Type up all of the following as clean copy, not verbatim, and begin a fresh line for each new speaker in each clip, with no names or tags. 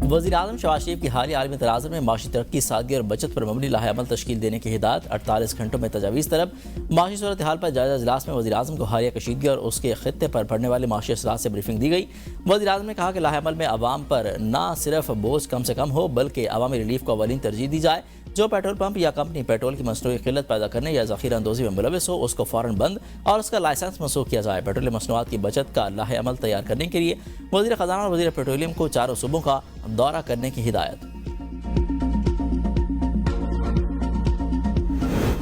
वज़ीर-ए-आज़म शहबाज शरीफ की हालिया आलमी तनाज़ुर में माशी तरक्की, सादगी और बचत पर मबनी लाहेअमल तश्कील देने की हिदायत। 48 घंटों में तजावीज़ तलब। माशी सूरत हाल पर जायज़ा इजलास में वज़ीर-ए-आज़म को हालिया कशीदगी और उसके खित्ते पर पड़ने वाले माशी असरात से ब्रीफिंग दी गई। वज़ीर-ए-आज़म ने कहा कि लाहेअमल में आवाम पर न सिर्फ बोझ कम से कम हो बल्कि अवामी रिलीफ को अवलीन तरजीह दी जाए। जो पेट्रोल पंप या कंपनी पेट्रोल की मसनूई किल्लत पैदा करने या ज़ख़ीरा अंदोज़ी में मुलविस हो उसको फ़ौरन बंद और उसका लाइसेंस मनसूख किया जाए। पेट्रोलियम मसनूआत की बचत का लाहेअमल तैयार करने के लिए वज़ीर ख़ज़ाना और वज़ीर पेट्रोलियम को चारों सूबों का दौरा करने की हिदायत।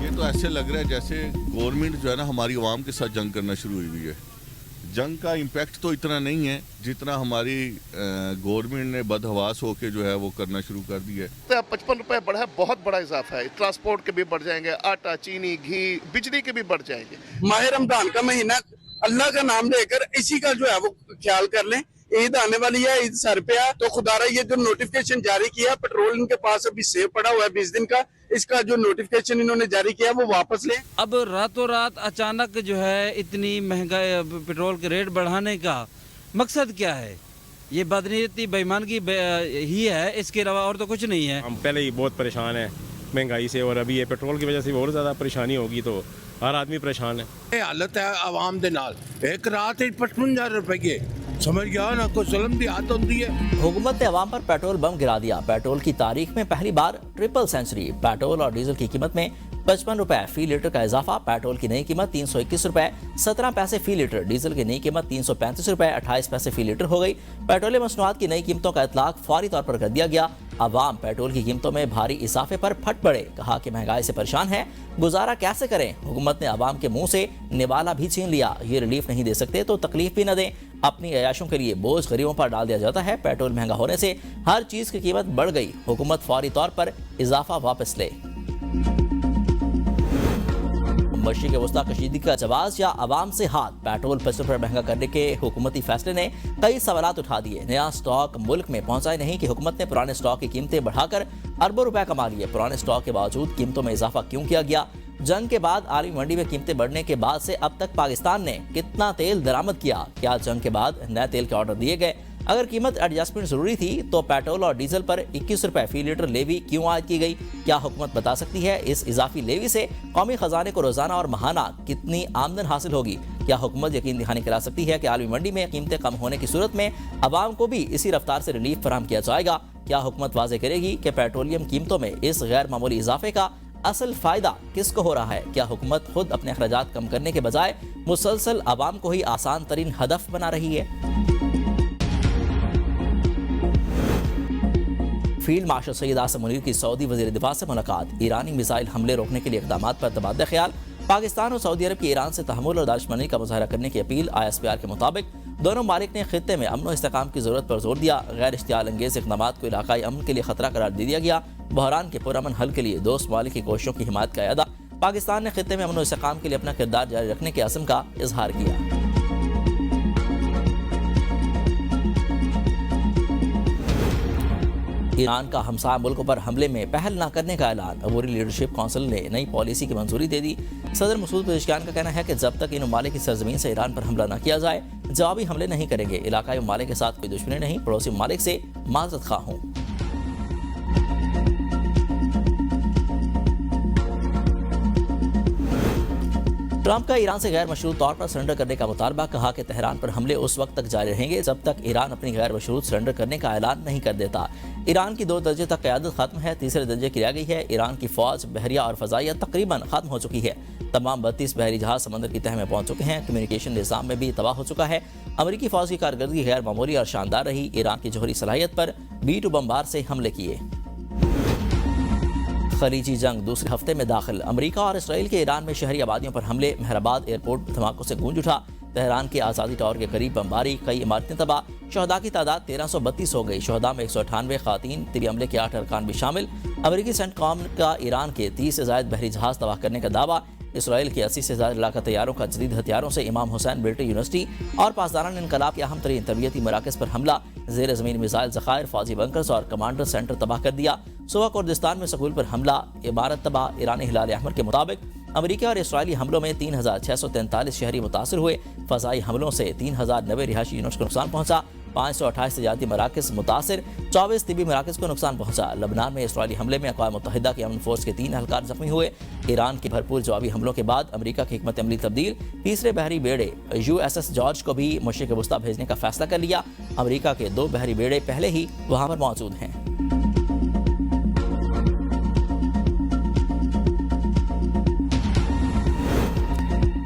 ये तो ऐसे लग रहा है जैसे गवर्नमेंट जो है ना हमारी आवाम के साथ जंग करना शुरू हुई है। जंग का इम्पैक्ट तो इतना नहीं है जितना हमारी गवर्नमेंट ने बदहवास होकर जो है वो करना शुरू कर दिया है।
55 रुपए बढ़ा है, बहुत बड़ा इजाफा है। ट्रांसपोर्ट के भी बढ़ जाएंगे, आटा, चीनी, घी, बिजली के भी बढ़ जाएंगे।
माह रमजान का महीना, अल्लाह का नाम लेकर इसी का जो है वो ख्याल कर लें। ईद आने वाली है, ईद सर पे है, तो खुदारा ये जो नोटिफिकेशन जारी किया, पेट्रोल इनके पास अभी सेव पड़ा हुआ है 20 दिन का, इसका जो नोटिफिकेशन इन्होंने जारी किया वो वापस लें।
अब रातों रात अचानक जो है इतनी महंगाई, पेट्रोल के रेट बढ़ाने का मकसद क्या है? ये बदनीयती बेईमानगी ही है, इसके अलावा और तो कुछ नहीं है।
हम पहले ही बहुत परेशान हैं महंगाई से और अभी ये पेट्रोल की वजह से और ज़्यादा परेशानी होगी तो हर आदमी परेशान है।
ये हालत है आवाम दे नाल, एक रात 55,000 रुपये समझ गया ना, कोई जुल्म की आदत होती है।
हुकूमत ने अवाम पर पेट्रोल बम गिरा दिया। पेट्रोल की तारीख में पहली बार ट्रिपल सेंचुरी। पेट्रोल और डीजल की कीमत में 55 रुपए फी लीटर का इजाफा। पेट्रोल की नई कीमत 321 रुपए 17 पैसे फी लीटर, डीजल की नई कीमत 335 रुपए 28 पैसे फी लीटर हो गई। पेट्रोलियम मसनूआत की नई कीमतों का इतलाक फौरी तौर पर कर दिया गया। अवाम पेट्रोल की कीमतों में भारी इजाफे पर फट पड़े। कहा कि महंगाई से परेशान है, गुजारा कैसे करें। हुकूमत ने अवाम के मुंह से निवाला भी छीन लिया। ये रिलीफ नहीं दे सकते तो तकलीफ भी न दें। अपनी अयाशों के लिए बोझ गरीबों पर डाल दिया जाता है। पेट्रोल महंगा होने से हर चीज की कीमत बढ़ गई। हुकूमत फौरी तौर पर इजाफा वापस ले। मशरिक़ वस्ता कशीदगी का जवाब या अवाम से हाथ। पेट्रोल 50 रुपये महंगा करने के हुकूमती फैसले ने कई सवालात उठा दिए। नया स्टॉक मुल्क में पहुंचा ही नहीं कि हुकूमत ने पुराने स्टॉक की कीमतें बढ़ाकर अरबों रुपए कमा लिए। पुराने स्टॉक के बावजूद कीमतों में इजाफा क्यों किया गया? जंग के बाद आलमी मंडी में कीमतें बढ़ने के बाद से अब तक पाकिस्तान ने कितना तेल दरामद किया? क्या जंग के बाद नए तेल के ऑर्डर दिए गए? अगर कीमत एडजस्टमेंट जरूरी थी तो पेट्रोल और डीजल पर 21 रुपए फी लीटर लेवी क्यों आयद की गई? क्या हुकूमत बता सकती है इस इजाफी लेवी से कौमी खजाने को रोजाना और माहाना कितनी आमदन हासिल होगी? क्या हुकूमत यकीन दिखाने खिला सकती है कि आलमी मंडी में कीमतें कम होने की सूरत में अवाम को भी इसी रफ्तार से रिलीफ फराहम किया जाएगा? क्या हुकूमत वाजे करेगी कि पेट्रोलियम कीमतों में इस गैर मामूली इजाफे का असल फायदा किसको हो रहा है? क्या हुकूमत खुद अपने अखराजात कम करने के बजाय मुसलसल अवाम को ही आसान तरीन हदफ बना रही है? फील्ड मार्शल सैयद आसिम मुनीर की सऊदी वज़ीर दिफा से मुलाकात। ईरानी मिसाइल हमले रोकने के लिए इक़दाम पर तबादला ख्याल। पाकिस्तान और सऊदी अरब की ईरान से तहम्मुल और दानिशमंदी का मुजाहरा करने की अपील। ISPR के मुताबिक दोनों मालिक ने खित्ते में अमन और इस्तेकाम की जरूरत पर जोर दिया। गैर इश्तियाल अंगेज इक़दाम को इलाकाई अमन के लिए खतरा करार दे दिया गया। बहरान के पुरअमन हल के लिए दोस्त मालिक की कोशिशों की हिमायत का अदा। पाकिस्तान ने खित्ते में अमन और इस्तेकाम के लिए अपना किरदार जारी रखने के अज़्म का इजहार किया। ईरान का हमसाया मुल्कों पर हमले में पहल न करने का ऐलान। अबूरी लीडरशिप काउंसिल ने नई पॉलिसी की मंजूरी दे दी। सदर मसूद पेशकियान का कहना है कि जब तक इन ममालिक की सरजमीन से ईरान पर हमला न किया जाए जवाबी हमले नहीं करेंगे। इलाकाई ममालिक के साथ कोई दुश्मनी नहीं, पड़ोसी ममालिक से माजरत खा हूँ। ट्रंप का ईरान से गैर मशरूत तौर पर सरेंडर करने का मुतालबा। कहा कि तेहरान पर हमले उस वक्त तक जारी रहेंगे जब तक ईरान अपनी गैर मशरूत सरेंडर करने का ऐलान नहीं कर देता। ईरान की 2 दर्जे तक क़यादत खत्म है, तीसरे दर्जे की रह गई है। ईरान की फौज, बहरिया और फजाइया तकरीबन खत्म हो चुकी है। तमाम 32 बहरी जहाज समंदर की तह में पहुंच चुके हैं। कम्युनिकेशन निज़ाम में भी तबाह हो चुका है। अमरीकी फौज की कारकर्दगी गैर मामूली और शानदार रही। ईरान की जोहरी सलाहियत पर B-2 बमबार से हमले किए। खलीजी जंग दूसरे हफ्ते में दाखिल। अमेरिका और इसराइल के ईरान में शहरी आबादियों पर हमले। मेहराबाद एयरपोर्ट धमाकों से गूंज उठा। तेहरान के आज़ादी टावर के करीब बमबारी, कई इमारतें तबाह। शहदा की तादाद 1332 हो गई। शहदा में 198 खातीन, तिरी अमले के 8 अरकान भी शामिल। अमेरिकी सेंटकॉम का ईरान के 30 से ज़ायद बहरी जहाज तबाह करने का दावा। इसराइल के 80 से ज़्यादा इलाका तैयारों का जदीद हथियारों से इमाम हुसैन मिलिट्री यूनिवर्सिटी और पासदारान इनकलाब के अहम तरीन तरबियती मराकज़ पर हमला। ज़ेर ज़मीन मिसाइल ज़खायर, फौजी बंकर्स और कमांडर सेंटर तबाह कर दिया। सुबह कुर्दिस्तान में स्कूल पर हमला, इमारत तबाह। ईरानी हिलाल अहमर के मुताबिक अमेरिका और इसराइली हमलों में 3643 शहरी मुतासर हुए। फ़ज़ाई हमलों से 3090 रिहायशी यूनिट्स को नुकसान पहुंचा। 528 तजारती मराकज़ मुतासिर, 24 तिबी मराकज़ को नुकसान पहुंचा। लबनान में इसराइली हमले में अक़वाम मुत्तहिदा की अमन फोर्स के 3 एहलकार जख्मी हुए। ईरान के भरपूर जवाबी हमलों के बाद अमेरिका की हिकमत अमली तब्दील, तीसरे बहरी बेड़े USS जॉर्ज को भी मशरिक़ वस्ता भेजने का फैसला कर लिया। अमेरिका के 2 बहरी बेड़े पहले ही वहां पर मौजूद हैं।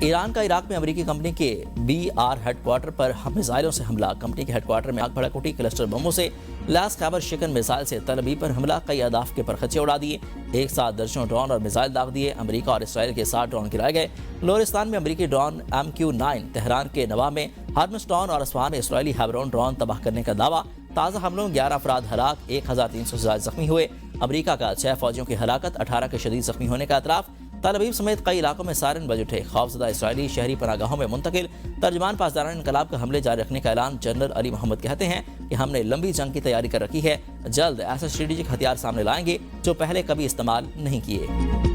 ईरान का इराक में अमेरिकी कंपनी के BR हेडक्वार्टर पर मिसाइलों से हमला। कंपनी के हेडक्वार्टर में आग भड़क उठी। क्लस्टर बमों से लैस खैबर शिकन मिसाइल से तल अवीव पर हमला, कई अहदाफ के परखचे उड़ा दिए। एक साथ दर्जनों ड्रोन और मिसाइल दाग दिए। अमेरिका और इसराइल के 7 ड्रोन गिराए गए। लोरिस्तान में अमेरिकी ड्रोन MQ-9, तेहरान के नवा में हार्मस ड्रोन और अस्फहान में इसराइली हेबरोन ड्रोन तबाह करने का दावा। ताज़ा हमलों में 11 अफराद हलाक, 1300 से ज़्यादा जख्मी हुए। अमेरिका का 6 फौजियों की हलाकत, 18 के शदीद जख्मी होने का एतराफ़। तल अवीव समेत कई इलाकों में सायरन बज उठे। खौफजदा इसराइली शहरी पनागाहों में मुंतकिल। तर्जमान पासदारान इनकलाब का हमले जारी रखने का ऐलान। जनरल अली मोहम्मद कहते हैं कि हमने लंबी जंग की तैयारी कर रखी है, जल्द ऐसे स्ट्रेटेजिक हथियार सामने लाएंगे जो पहले कभी इस्तेमाल नहीं किए।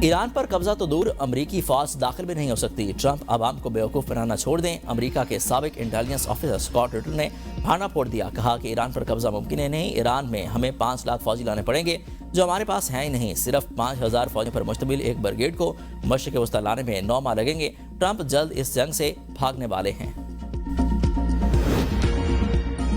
ईरान पर कब्जा तो दूर, अमरीकी फौज दाखिल भी नहीं हो सकती। ट्रंप आवाम को बेवकूफ़ बनाना छोड़ दें। अमरीका के साबिक इंटेलिजेंस ऑफिसर स्कॉट रिटल ने भाना फोड़ दिया। कहा कि ईरान पर कब्जा मुमकिन है नहीं। ईरान में हमें 5 लाख फौजी लाने पड़ेंगे जो हमारे पास है ही नहीं। सिर्फ 5000 फौजियों पर मुश्तमिल एक ब्रिगेड को मशरिक़ वस्ता लाने में 9 माह लगेंगे। ट्रंप जल्द इस जंग से भागने वाले हैं।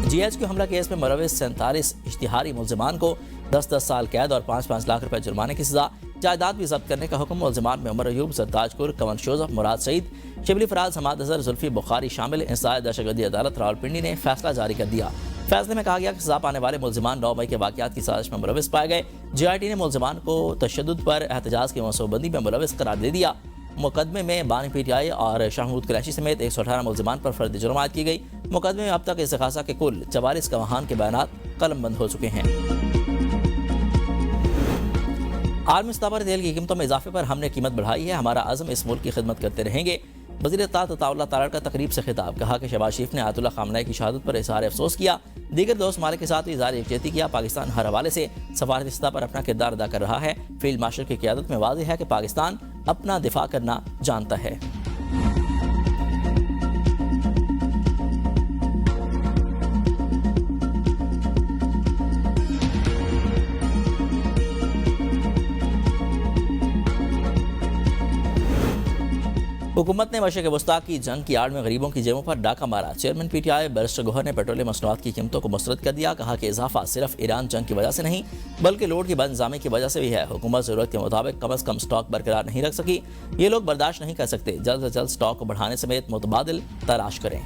GHQ हमला केस में मुलव्विस 47 इश्तिहारी मुल्जिमान को 10-10 साल कैद और 5-5 लाख रुपए जुर्माने की सजा। जायदाद भी जब्त करने का हुक्म। मुल्जिमान में उमर अयूब, सरताजपुर, कमर शोजफ, मुराद सईद, शिबली फराज, हमाद अजहर, जुल्फी बुखारी शामिल। इंसाय दहशतगर्दी अदालत रावलपिंडी ने फैसला जारी कर दिया। फैसले में कहा गया कि सजा पाने वाले मुल्जिमान 9 मई के वाक़यात की साजिश में मुलव्विस पाए गए। JIT ने मुल्जिमान को तशद्दुद पर एहतजाज की मनसूबबंदी में मुलव्विस करार दे दिया। मुकदमे में बानी PTI और शाहमूद कुरैशी समेत 118 मुल्जिमान पर फर्द जुर्म आयद की गई। मुकदमे में अब तक इस्तिग़ासा के कुल 44 गवाहान के बयानात कलमबंद हो चुके हैं। आलमी सतह पर तेल की कीमतों में इजाफे पर हमने कीमत बढ़ाई है। हमारा अज़्म इस मुल्क की खिदमत करते रहेंगे। वज़ीर इत्तलात अताउल्लाह तारड़ का तकरीब से खिताब। कहा कि शहबाज शरीफ ने आयतुल्लाह ख़ामनेई की शहादत पर इज़हार अफसोस किया। दीगर दोस्त मालिक के साथ भी इज़हार यकजहती किया। पाकिस्तान हर हवाले से सफारती सतह पर अपना किरदार अदा कर रहा है। फील्ड मार्शल की क़यादत में वाज़ेह है कि पाकिस्तान अपना दिफा करना जानता है। हुकूमत ने मशरिक़ वस्ता की जंग की आड़ में गरीबों की जेबों पर डाका मारा। चेयरमैन PTI बैरिस्टर गौहर ने पेट्रोलियम मसनूआत की कीमतों को मुस्तरद कर दिया। कहा कि इजाफा सिर्फ ईरान जंग की वजह से नहीं बल्कि लोड की बदनिज़ामी की वजह से भी है। हुकूमत ज़रूरत के मुताबिक कम अज़ कम स्टॉक बरकरार नहीं रख सकी। ये लोग बर्दाश्त नहीं कर सकते। जल्द से जल्द स्टॉक को बढ़ाने समेत मुतबादिल तलाश करें।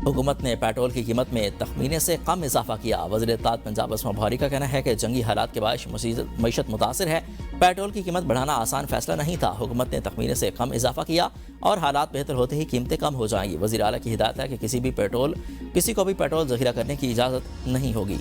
हुकूमत ने पेट्रोल की कीमत में तखमीने से कम इजाफा किया। वज़ीर इत्तलात पंजाब अस्मा बुखारी का कहना है कि जंगी हालात के बायस मईशत मुतासिर है। पेट्रोल की कीमत बढ़ाना आसान फैसला नहीं था। हुकूमत ने तखमीने से कम इजाफा किया और हालात बेहतर होते ही कीमतें कम हो जाएंगी। वज़ीर आला की हिदायत है कि किसी को भी पेट्रोल ज़ख़ीरा करने की इजाज़त नहीं होगी।